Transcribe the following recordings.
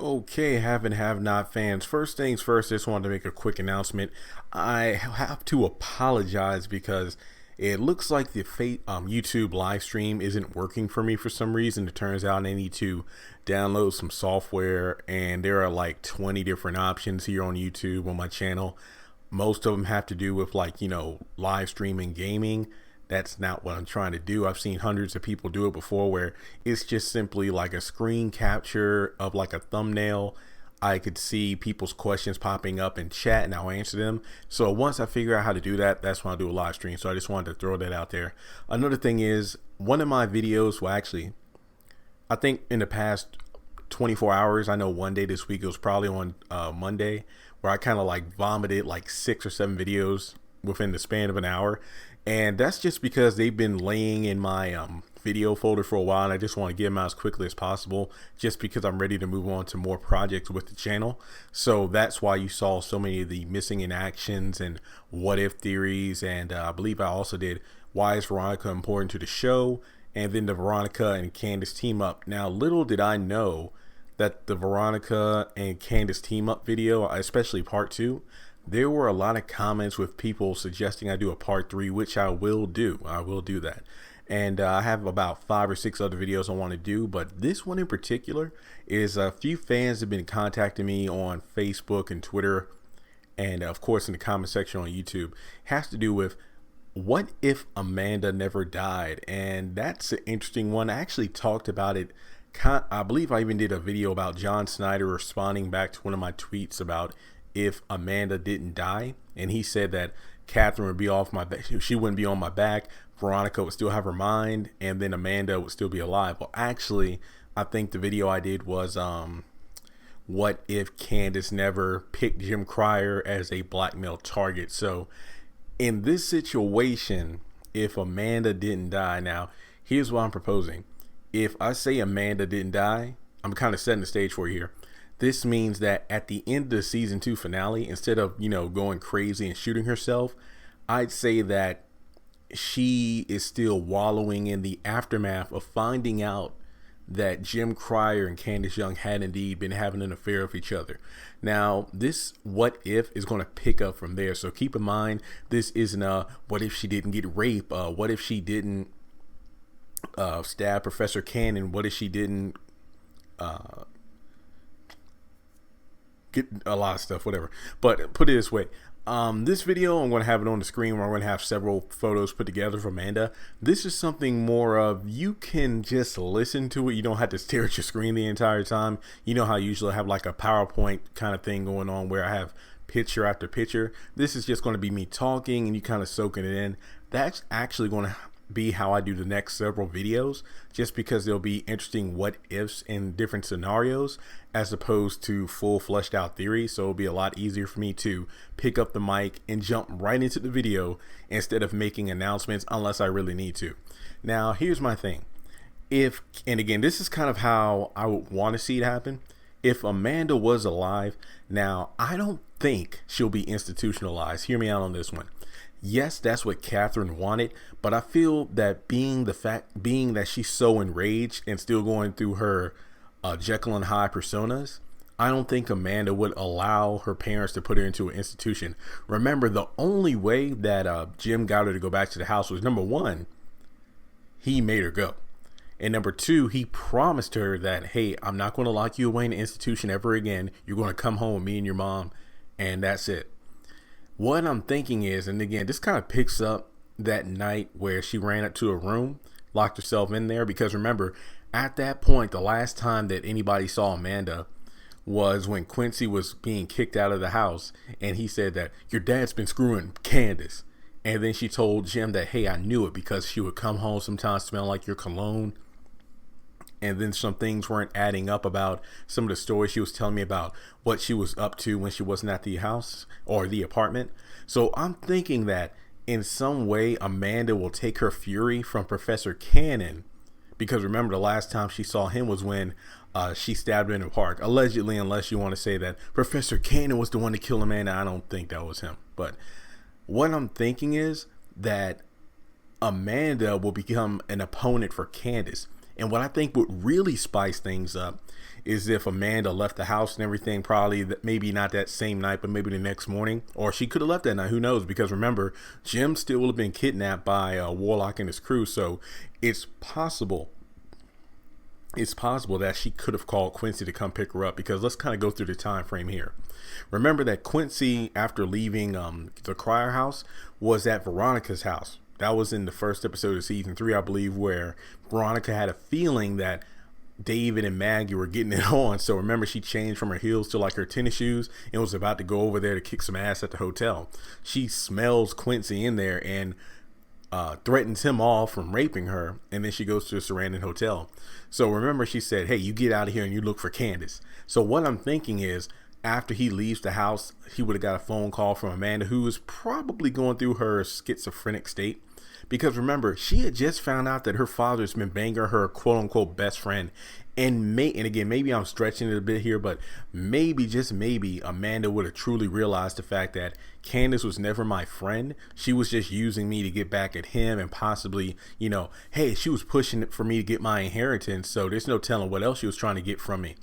Okay, have and have not fans. First things first, I just wanted to make a quick announcement. I have to apologize because it looks like the YouTube live stream isn't working for me for some reason. It turns out I need to download some software, and there are like 20 different options here on YouTube on my channel. Most of them have to do with live streaming gaming. That's not what I'm trying to do. I've seen hundreds of people do it before where it's just simply like a screen capture of like a thumbnail. I could see people's questions popping up in chat and I'll answer them. So once I figure out how to do that, that's when I do a live stream. So I just wanted to throw that out there. Another thing is one of my videos, well, actually, I think in the past 24 hours, I know one day this week, it was probably on Monday, where I kind of like vomited like 6 or 7 videos within the span of an hour. And that's just because they've been laying in my video folder for a while, and I just want to get them out as quickly as possible just because I'm ready to move on to more projects with the channel. So that's why you saw so many of the missing in actions and what if theories, and I believe I also did why is Veronica important to the show, and then the Veronica and Candace team up. Now, little did I know that the Veronica and Candace team up video, especially part 2, there were a lot of comments with people suggesting I do a part 3, which I will do. I will do that. And I have about 5 or 6 other videos I want to do, but this one in particular is a few fans have been contacting me on Facebook and Twitter, and of course in the comment section on YouTube. It has to do with what if Amanda never died, and that's an interesting one. I actually talked about it. I believe I even did a video about John Snyder responding back to one of my tweets about if Amanda didn't die, and he said that Catherine would be off my back, she wouldn't be on my back, Veronica would still have her mind, and then Amanda would still be alive. Well, actually, I think the video I did was what if Candace never picked Jim Cryer as a blackmail target. So in this situation, if Amanda didn't die, now here's what I'm proposing. If I say Amanda didn't die, I'm kind of setting the stage for you here. This means that at the end of the season 2 finale, instead of, going crazy and shooting herself, I'd say that she is still wallowing in the aftermath of finding out that Jim Cryer and Candace Young had indeed been having an affair with each other. Now, this what if is going to pick up from there. So keep in mind, this isn't a what if she didn't get raped? What if she didn't stab Professor Cannon? What if she didn't get a lot of stuff, whatever. But put it this way, this video, I'm going to have it on the screen where I'm going to have several photos put together for Amanda. This is something more of, you can just listen to it. You don't have to stare at your screen the entire time. You know how I usually have like a PowerPoint kind of thing going on where I have picture after picture. This is just going to be me talking and you kind of soaking it in. That's actually going to be how I do the next several videos, just because there'll be interesting what ifs in different scenarios as opposed to full fleshed out theories. So it'll be a lot easier for me to pick up the mic and jump right into the video instead of making announcements unless I really need to. Now, here's my thing. And again, this is kind of how I would want to see it happen. If Amanda was alive, now I don't think she'll be institutionalized. Hear me out on this one. Yes, that's what Catherine wanted, but I feel that being that she's so enraged and still going through her Jekyll and Hyde personas, I don't think Amanda would allow her parents to put her into an institution. Remember, the only way that Jim got her to go back to the house was, number one, he made her go. And number two, he promised her that, hey, I'm not going to lock you away in an institution ever again. You're going to come home with me and your mom, and that's it. What I'm thinking is, and again, this kind of picks up that night where she ran up to a room, locked herself in there, because remember, at that point, the last time that anybody saw Amanda was when Quincy was being kicked out of the house, and he said that your dad's been screwing Candace. And then she told Jim that, hey, I knew it because she would come home sometimes smelling like your cologne. And then some things weren't adding up about some of the stories she was telling me about what she was up to when she wasn't at the house or the apartment. So I'm thinking that in some way, Amanda will take her fury from Professor Cannon, because remember, the last time she saw him was when she stabbed her in the park, allegedly, unless you want to say that Professor Cannon was the one to kill Amanda. I don't think that was him. But what I'm thinking is that Amanda will become an opponent for Candace. And what I think would really spice things up is if Amanda left the house and everything, probably maybe not that same night, but maybe the next morning, or she could have left that night. Who knows? Because remember, Jim still would have been kidnapped by Warlock and his crew. So it's possible. It's possible that she could have called Quincy to come pick her up, because let's kind of go through the time frame here. Remember that Quincy, after leaving the Crier house, was at Veronica's house. That was in the first episode of season 3, I believe, where Veronica had a feeling that David and Maggie were getting it on. So remember, she changed from her heels to like her tennis shoes and was about to go over there to kick some ass at the hotel. She smells Quincy in there and threatens him off from raping her, and then she goes to the Sarandon hotel. So remember, she said, hey, you get out of here and you look for Candace. So what I'm thinking is, after he leaves the house, he would have got a phone call from Amanda, who was probably going through her schizophrenic state. Because remember, she had just found out that her father's been banging her quote unquote best friend. And again, maybe I'm stretching it a bit here, but maybe, just maybe, Amanda would have truly realized the fact that Candace was never my friend. She was just using me to get back at him, and possibly, hey, she was pushing it for me to get my inheritance. So there's no telling what else she was trying to get from me.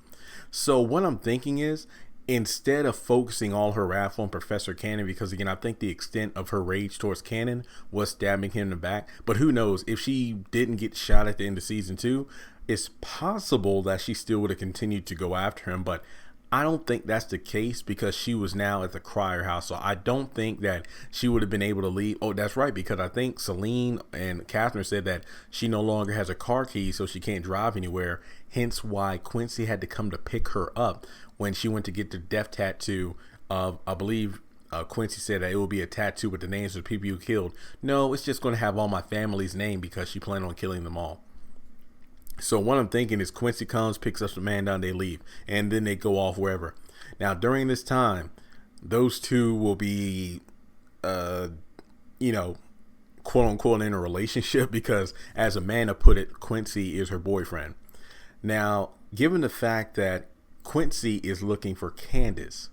So what I'm thinking is, instead of focusing all her wrath on Professor Cannon, because again, I think the extent of her rage towards Cannon was stabbing him in the back. But who knows, if she didn't get shot at the end of season 2, it's possible that she still would have continued to go after him. But I don't think that's the case, because she was now at the Crier house. So I don't think that she would have been able to leave. Oh, that's right, because I think Celine and Catherine said that she no longer has a car key, so she can't drive anywhere. Hence why Quincy had to come to pick her up when she went to get the death tattoo of, I believe, Quincy said that it will be a tattoo with the names of the people you killed. No, it's just going to have all my family's name, because she planned on killing them all. So what I'm thinking is, Quincy comes, picks up Amanda, and they leave, and then they go off wherever. Now, during this time, those two will be, quote unquote, in a relationship, because as Amanda put it, Quincy is her boyfriend. Now, given the fact that Quincy is looking for Candace,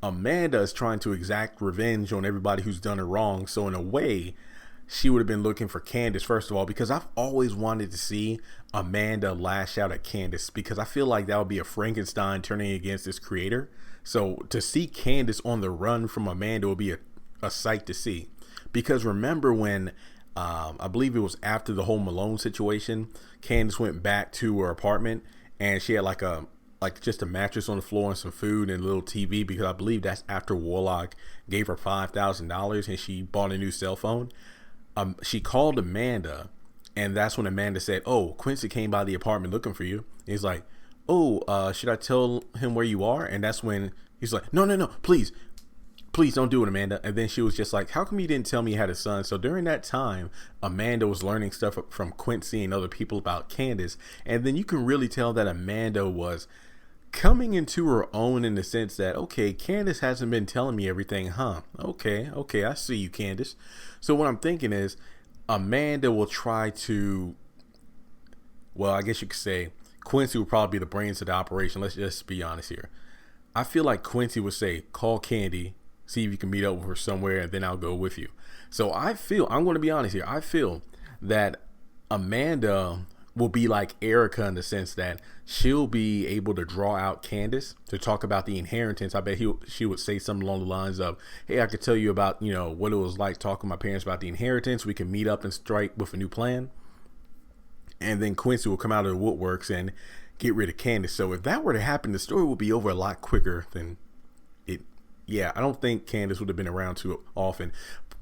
Amanda is trying to exact revenge on everybody who's done her wrong. So in a way, she would have been looking for Candace, first of all, because I've always wanted to see Amanda lash out at Candace, because I feel like that would be a Frankenstein turning against this creator. So to see Candace on the run from Amanda would be a sight to see. Because remember when, I believe it was after the whole Malone situation, Candace went back to her apartment and she had like just a mattress on the floor and some food and a little TV, because I believe that's after Warlock gave her $5,000 and she bought a new cell phone. She called Amanda, and that's when Amanda said, oh, Quincy came by the apartment looking for you. And he's like, oh, should I tell him where you are? And that's when he's like, no, please don't do it, Amanda. And then she was just like, how come you didn't tell me you had a son? So during that time, Amanda was learning stuff from Quincy and other people about Candace. And then you can really tell that Amanda was coming into her own, in the sense that, okay, Candace hasn't been telling me everything, huh? Okay, I see you, Candace. So what I'm thinking is, Amanda will try to, well, I guess you could say Quincy will probably be the brains of the operation. Let's just be honest here. I feel like Quincy would say, call Candy, see if you can meet up with her somewhere, and then I'll go with you. So I'm going to be honest here. I feel that Amanda will be like Erica, in the sense that she'll be able to draw out Candace to talk about the inheritance. I bet she would say something along the lines of, hey, I could tell you about, what it was like talking to my parents about the inheritance. We can meet up and strike with a new plan. And then Quincy will come out of the woodworks and get rid of Candace. So if that were to happen, the story would be over a lot quicker than it. Yeah, I don't think Candace would have been around too often.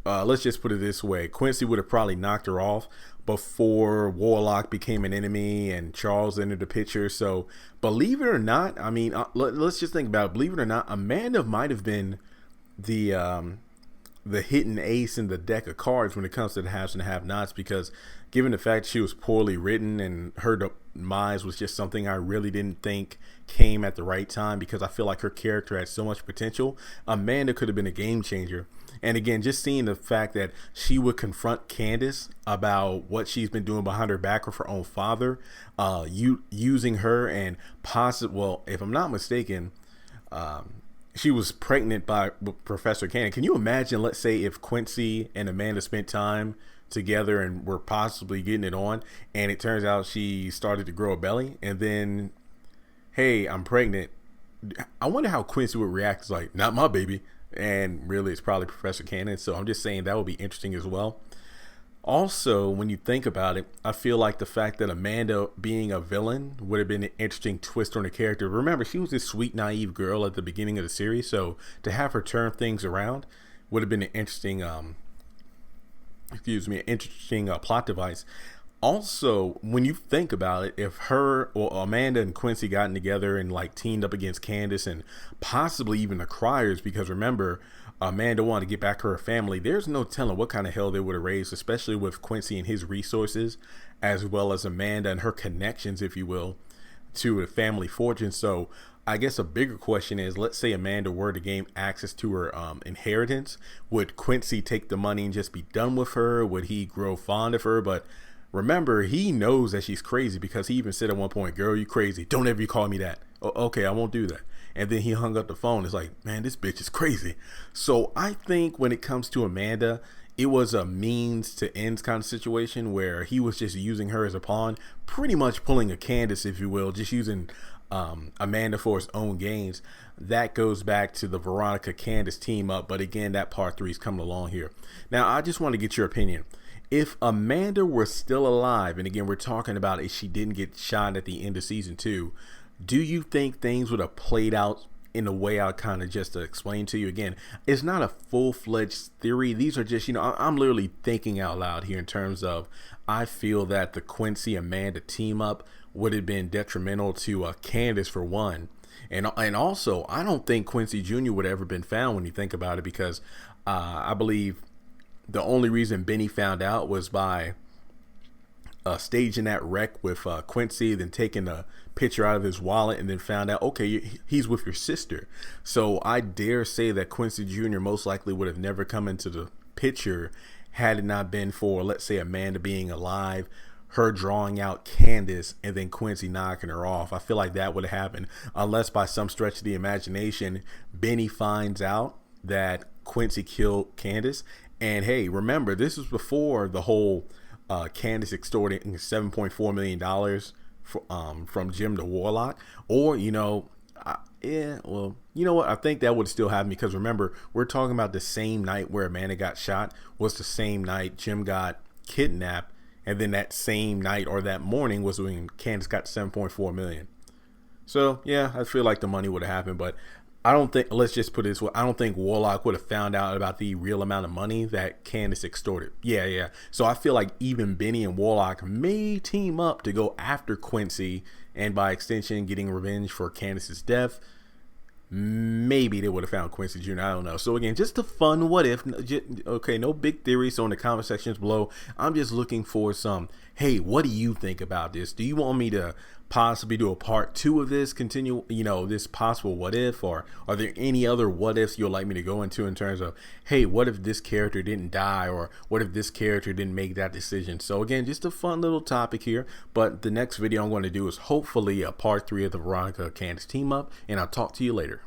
Let's just put it this way. Quincy would have probably knocked her off before Warlock became an enemy and Charles entered the picture. So believe it or not, I mean, let's just think about it. Believe it or not, Amanda might have been the hidden ace in the deck of cards when it comes to the haves and have-nots, because given the fact she was poorly written and her demise was just something I really didn't think came at the right time, because I feel like her character had so much potential, Amanda could have been a game changer. And again, just seeing the fact that she would confront Candace about what she's been doing behind her back with her own father, using her and well, if I'm not mistaken, she was pregnant by Professor Cannon. Can you imagine, let's say, if Quincy and Amanda spent time together and were possibly getting it on, and it turns out she started to grow a belly, and then hey, I'm pregnant. I wonder how Quincy would react. It's like, not my baby. And really, it's probably Professor Cannon. So I'm just saying that would be interesting as well. Also, when you think about it, I feel like the fact that Amanda being a villain would have been an interesting twist on the character. Remember, she was this sweet, naive girl at the beginning of the series. So to have her turn things around would have been an interesting, plot device. Also, when you think about it, if her or Amanda and Quincy gotten together and like teamed up against Candace and possibly even the Criers, because remember, Amanda wanted to get back her family, there's no telling what kind of hell they would have raised, especially with Quincy and his resources, as well as Amanda and her connections, if you will, to a family fortune. So I guess a bigger question is, let's say Amanda were to gain access to her inheritance, would Quincy take the money and just be done with her? Would he grow fond of her? But remember, he knows that she's crazy, because he even said at one point, girl, you crazy. Don't ever call me that. Okay, I won't do that. And then he hung up the phone. It's like, man, this bitch is crazy. So I think when it comes to Amanda, it was a means to ends kind of situation where he was just using her as a pawn, pretty much pulling a Candace, if you will, just using Amanda for his own gains. That goes back to the Veronica Candace team up. But again, that part 3 is coming along here. Now, I just want to get your opinion. If Amanda were still alive, and again, we're talking about if she didn't get shot at the end of season 2, do you think things would have played out in the way I kind of just explained to you? Again, it's not a full-fledged theory. These are just, I'm literally thinking out loud here in terms of, I feel that the Quincy Amanda team up would have been detrimental to Candace for one. And also, I don't think Quincy Jr. would have ever been found when you think about it, because I believe the only reason Benny found out was by staging that wreck with Quincy, then taking a picture out of his wallet, and then found out, okay, he's with your sister. So I dare say that Quincy Jr. most likely would have never come into the picture had it not been for, let's say, Amanda being alive, her drawing out Candace, and then Quincy knocking her off. I feel like that would have happened, unless by some stretch of the imagination, Benny finds out that Quincy killed Candace. And hey, remember, this was before the whole Candace extorting $7.4 million from Jim the Warlock. Or, you know what? I think that would still happen, because remember, we're talking about the same night where Amanda got shot was the same night Jim got kidnapped. And then that same night or that morning was when Candace got $7.4 million. So, yeah, I feel like the money would have happened, but I don't think, let's just put it this way, I don't think Warlock would have found out about the real amount of money that Candace extorted. Yeah. So I feel like even Benny and Warlock may team up to go after Quincy, and by extension, getting revenge for Candace's death. Maybe they would have found Quincy Jr. I don't know. So again, just a fun what if. Okay, no big theories. So in the comment sections below, I'm just looking for some, hey, what do you think about this? Do you want me to possibly do a part 2 of this, continue, this possible what if, or are there any other what ifs you'd like me to go into in terms of, hey, what if this character didn't die, or what if this character didn't make that decision? So again, just a fun little topic here, but the next video I'm going to do is hopefully a part 3 of the Veronica Candace team up, and I'll talk to you later.